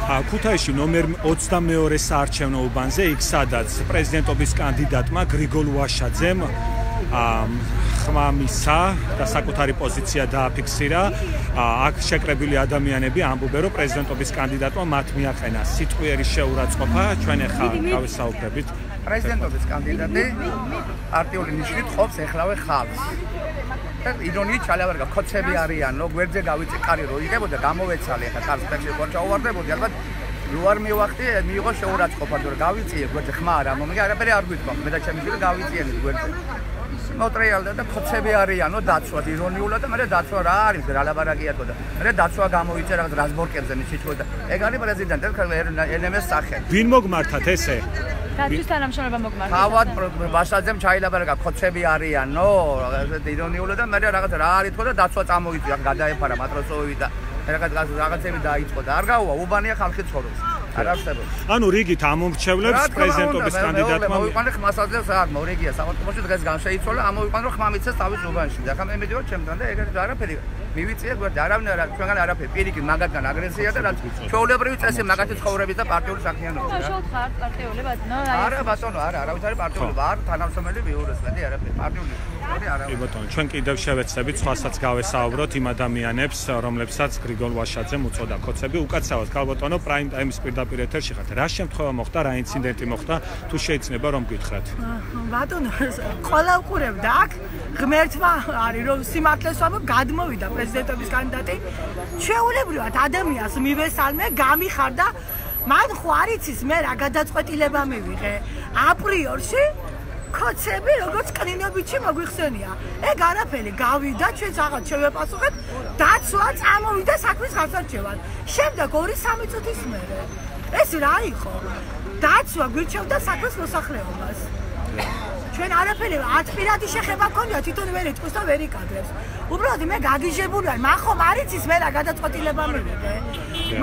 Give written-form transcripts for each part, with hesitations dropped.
ქუთაისში ნომერ 22 საარჩევნო უბანზე, იქ სადაც პრეზიდენტობის კანდიდატმა გრიგოლ ვაშაძემ ხმა მისცა და საკუთარი პოზიცია დააფიქსირა. აქ შეკრებილი ადამიანები ამბობენ, რომ პრეზიდენტობის კანდიდატმა მათ მიაყენა სიტყვიერი შეურაცხყოფა. ჩვენ ახლა გავისაუბრებით. პრეზიდენტობის კანდიდატი პარტიული ნიშნით ყოფს ეხლავე ხალხს. ირონიით ჩალავარგა ქოცები არიანო, გვერდზე გავიწე კარი რო იღებოდა, გამოვეცალე ახლა ტრანსფერში ხარ ჩაუვარდებოდი, ალბათ რო არ მივახტი, მიიღო შეურაცხყოფა, რომ გავიწიე გვერდზე ხმა არა, მომიგე არაფერი არ გვითქვა, მე და ჩემი შვილი გავიწიენი გვერდზე. მოტრიალდა და ქოცები არიანო, დაცვა ირონიულად და მე დაცვა რა არის, რა ლაბარაკია თქო და მე დაცვა გამოვიწე რაღაც რაზბორკებზე მიჩიჩო და ეგ არის პრეზიდენტი ენემეს სახე. ვინ მოგმართათ ესე? დაცვის თანამშრომლობა მოგმართა. თავად ვაშაძემ ჩაილაბარაკა ქოცები არიანო, ირონიულად და მე რაღაც რა არის თქო და დაცვა წამოვიწია, გადაეფარა მატროსოვი და რაღაცები დაიწყო და არ გაუვა, უბანია ხალხი ცხოვრობს. არ არსებობს. ანუ რიგით ამომრჩევლებს პრეზიდენტობის კანდიდატმა მოიყვანე ხმასაზე საათ მორეგია საქართველოში დღეს განშეიცვალა, ამოიყვანე რომ ხმა მიცეს თავის უბანში. და ხა მე მედიო ჩემთან და ეგრე არაფერი მივიწიე გვერდზე, არავინ არ ჩვენგან არაფერი, პირიქით მაგათგან აგრესია და რაც ჩვეულებრივი წესი მაგათი ცხოვრების და პარტიული საქმიანობა. შევთ ხარ პარტიული ბატონო? არა ბატონო, არა, არავითარი პარტიული ვარ, თანამშრომელი ვიურეს, მეტი არაფერი, პარტიული. კი ბატონო, ჩვენ კიდევ შევეცდებით სხვასაც გავესაუბროთ იმ ადამიანებს, რომლებსაც გრიგოლ ვაშაძემ უწოდა ქოცები. უკაცრავად ქალბატონო, პრაიმ ტაიმის პირდაპირ ეთერში ხართ. რა შემთხვევა მოხდა, რა ინციდენტი მოხდა, თუ შეიძლება რომ გითხრათ? ბატონო, ყველა უყურებდა აქ, ღმერთმა არის რომ სიმართლეს ვამბობ, გადმოვიდა პრეზიდენტობის კანდიდატი. ჩვეულებრივად ადამიანს მივესალმე, გამიხარდა, მან ხო არ იცის მე რა გადაწყვეტილება მივიღე. აპრიორში ქოცები როგორც კნინობიჩი მოგვიხსენია. ეგ არაფერი გავიდა, ჩვენ რაღაც შევეპასუხეთ, დაცვა წამოვიდა საქმის გასარჩევად. შემდეგ 2-3 წუთის მერე. ეს რა იყო? დაცვა გვირჩევდა საქმის მოსახლეობას. ჩვენ არაფერი არც პირადი შეხება გქონია, თვითონ ვერ იტყვის და ვერ იკადრებს. უბრალოდ მე გაგიჟებული ვარ, მახომ არ იცის მე რა გადაწყვეტილება მივიღე.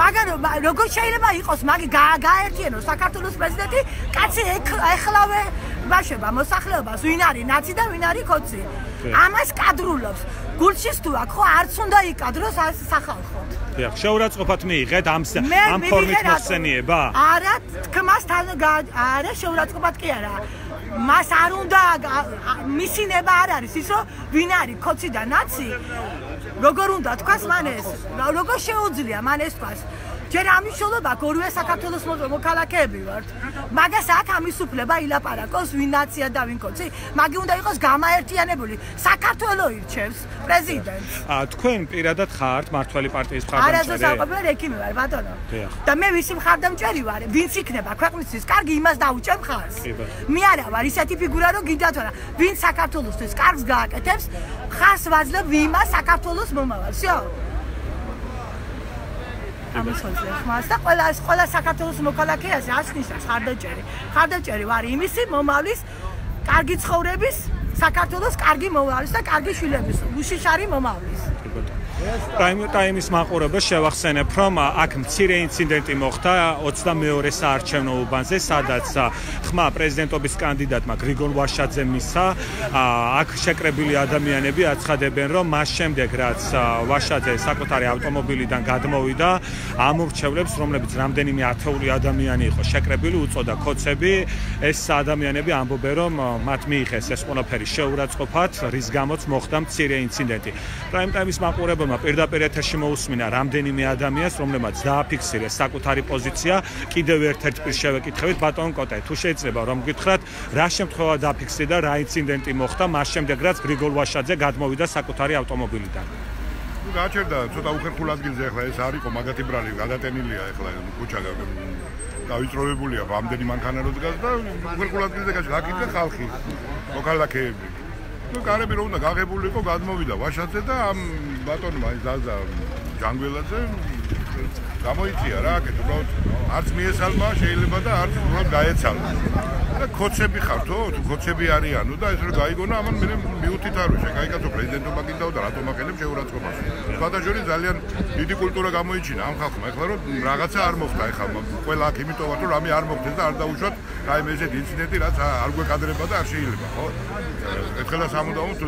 მაგრამ როგორ შეიძლება იყოს მაგი გააერთიანო საქართველოს პრეზიდენტი, კაცი ეხლავე ბაშება მოსახლეობას, ვინ არის ნაცი და ვინ არის ქოცი. ამას კადრულობს. გულშის თუ აქ ხო არც უნდა იკადროს სახალხოდ. დიახ, შეურაცხყოფათ მიიღეთ ამ ფორმით მოხსენიება? არა, თქმასთან არა, შეურაცხყოფათ კი არა. მას არ უნდა მისინება არ არის ის რომ ვინ არის ქოცი და ნაცი როგორ უნდა თქვას მან ეს როგორ შეუძლია მან ეს თქვას ჯერ ამიშოლობა ორივე საქართველოს მოქალაქეები ვართ მაგას აქ ამის უფლება ილაპარაკოს ვინ ნაცია და ვინ ქოცი მაგი უნდა იყოს გამაერთიანებული საქართველო ირჩევს პრეზიდენტს თქვენ პირადად ხართ მართველი პარტიის მხარდამჭერი არასდროს აყოფილ ექიმი ვარ ბატონო და მე ვისი მხარდამჭერი ვარ ვინც იქნება ქვეყნისთვის კარგი იმას დაუჭერ მხარს მე არა ვარ ისეთი ფიგურა რომ გიდათვალა ვინ საქართველოსთვის კარგს გააკეთებს ხარს ვაძლევ ვიმას საქართველოს მომავალსიო ამასოძლე ხმას და ყველა საქართველოს მოქალაქეაზე ასნიშნავს ხარდაჭერი ვარ იმისი მომავლის კარგი ცხოვრების საქართველოს კარგი მომავლის და კარგი შვილების უშიშარი მომავლის ტაიმის მაყურებელს შევახსენებ, რომ აქ მცირე ინციდენტი მოხდა 22 საარჩევნო უბანზე, სადაც ხმა პრეზიდენტობის კანდიდატმა გრიგოლ ვაშაძემ მისცა. აქ შეკრებილი ადამიანები აცხადებენ, რომ მას შემდეგ, რაც ვაშაძე საკუთარი ავტომობილიდან გადმოვიდა, ამორჩევლებს, რომლებიც რამდენიმე ათეული ადამიანი იყო შეკრებილი, უწოდა ქოცები. ეს ადამიანები ამბობენ, რომ მათ მიიღეს ეს ყველაფერი შეურაცხყოფად, რის გამოც მოხდა მცირე ინციდენტი. პრაიმ ტაიმის მაყურებელმა პირდაპირ ეთერში მოусმინა რამდენიმე ადამიანს, რომლებმაც დააფიქსირეს საკუთარი პოზიცია. კიდევ ერთ-ერთ პირს შევეკითხებით, ბატონ კოტე, თუ შეიძლება რომ გითხრათ, რა შემთხვევა დააფიქსირდა, რა ინციდენტი მოხდა, მას შემდეგ რაც გრიგოლ ვაშაძე გადმოვიდა საკუთარი ავტომობილიდან. ნუ გაჩერდა ცოტა უხერხულ ადგილზე ახლა ეს არისო მაგათი ბრალი გადატენილია ახლა ქუჩა დავიწროვებულია რამდენი მანქანა რო დგას და უხერხულ ადგილზე გაკითხა ხალხი მოქალაქეები. ნუ კარები რომ უნდა გაღებულიყო გადმოვიდა ვაშაძე და ამ ბატონმა ის დაზა ჯანგველაძე გამოიწია რა აქეთ უბრალოდ არც მიესალმა შეიძლება და არც უბრალოდ გაეცალა და ქოცები ხართო თუ ქოცები არიანო და ეს რო გაიგონა ამან მე მიუთით არ ვიშე გაიგაცო პრეზიდენტობა გინდაო და რატომ აყენებ შეურაცხყოფას სხვადასხვა ძალიან დიდი კულტურა გამოიჩინა ამ ხალხმა ეხლა რომ რაღაცა არ მოხდა ეხლა ყველა აქ იმიტომ რომ რამე არ მოხდეს და არ დაუშვათ აი მე ესეთი ინციდენტი რაც არ გვეკადრება და არ შეიძლება ხო ერთხელაც ამუდაოდ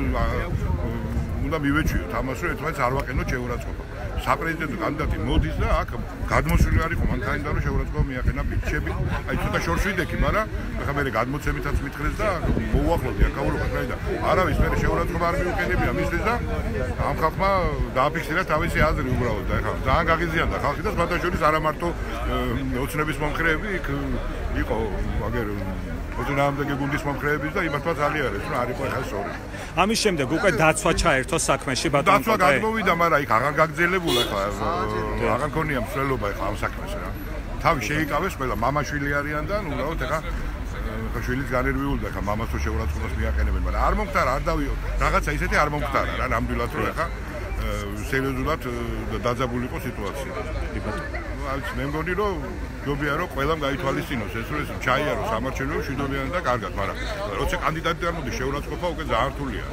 უნდა მივეჩვიოთ ამას რომ ერთმანეთს არ ვაყენოთ შეურაცხყოფა საპრეზიდენტო კანდიდატი მოდის და აქ გადმოსული არ იყო მანქანიდან რომ შეურაცხყოფა მიაყენა ბიჭები. აი ცოტა შორს ვიდექი, მაგრამ ახლა მე გადმოცემითაც მითხრეს და მოუახლოვდი აკაულობას რა და არავის მე შეურაცხყოფა არ მიუყენებია მისთვის და ამ ხალხმა დააფიქსირა თავისი აზრი უბრალოდ და ახლა ძალიან გაღიზიანდა ხალხი და სხვადასხვა არა მარტო ოცნების მომხრეები იქ იყო აგერ ოცნამდე გუნდის მომხრეების და იმათაც ალიარეს რომ არ იყო ახლა სწორი. ამის შემდეგ უკვე დაცვა ჩაერთო საქმეში ბატონო. დაცვა გადმოვიდა, მაგრამ იქ აღარ გაგრძელებულა ახლა აღარ ქონია მსვლელობა ახლა ამ საქმეს რა. თავი შეიკავეს ყველა მამაშვილი არიან და უბრალოდ ახლა შვილიც განერვიულდა ახლა მამას რო შეურაცხყოფას მიაყენებენ, მაგრამ არ მომختار არ დავიო. რაღაცა ისეთი არ მომختار რა, ნამდვილად რომ ახლა სერიოზულად დაძაბული იყო სიტუაცია. მე მგონი რომ ჯობია რომ ყველამ გაითვალისწინოს ეს რომ ეს ჩაიაროს სამარჩევნო მშვიდობიან და კარგად, მაგრამ როცა კანდიდატი არ მოდის შეურაცხყოფა უკვე ძალიან რთულია.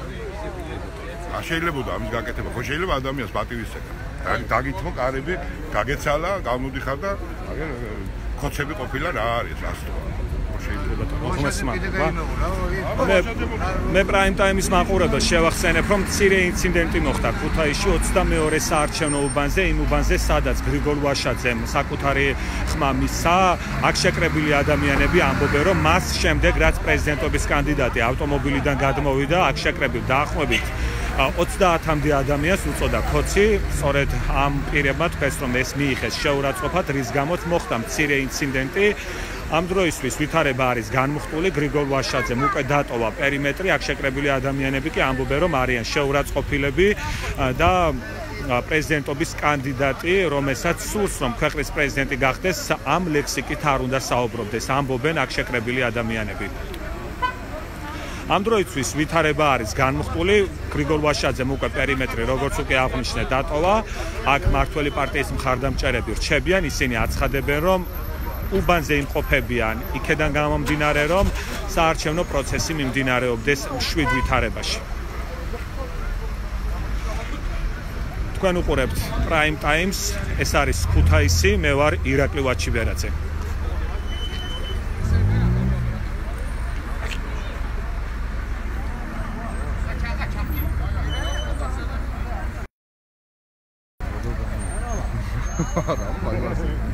არ შეიძლება ამის გაკეთება, ხო შეიძლება ადამიანს პატივისცემა. დაგითმო კარები, გაგეცალა, გამოდიხარ და აგერ ხოცები ყოფილა რა არის ასტო. მე პრაიმ ტაიმის მაყურებელს შევახსენებ, რომ მცირე ინციდენტი მოხდა ქუთაისში 22 საარჩევნო უბანზე, იმ უბანზე, სადაც გრიგოლ ვაშაძემ საკუთარი ხმა მისცა. აქ შეკრებილი ადამიანები ამბობენ, რომ მას შემდეგ, რაც პრეზიდენტობის კანდიდატი ავტომობილიდან გადმოვიდა, აქ შეკრებილ დაახლოებით 30-მდე ადამიანს უწოდა ქოცი. სწორედ ამ პირებმა თქვეს, რომ ეს მიიღეს შეურაცხყოფად, რის გამოც მოხდა მცირე ინციდენტი. ამ დროისთვის ვითარება არის განმხტული, გრიგოლ ვაშაძემ უკვე დატოვა პერიმეტრი, აქ შეკრებილი ადამიანები კი ამბობენ, რომ არიან შეურაცხყოფილები და პრეზიდენტობის კანდიდატი, რომელსაც სურს, რომ ქვეყნის პრეზიდენტი გახდეს, ამ ლექსიკით არ უნდა საუბრობდეს, ამბობენ აქ შეკრებილი ადამიანები. ამ დროისთვის ვითარება არის განმხტული, გრიგოლ ვაშაძემ უკვე პერიმეტრი, როგორც უკვე აღნიშნე, დატოვა. აქ მართველი პარტიის მხარდამჭერები რჩებიან, ისინი აცხადებენ, რომ უბანზე იმყოფებიან, იქედან გამომდინარე, რომ საარჩევნო პროცესი მიმდინარეობდეს მშვიდ ვითარებაში. თქვენ უყურებთ Prime Times, ეს არის ქუთაისი, მე ვარ ირაკლი ვაჩიბერაძე. არა,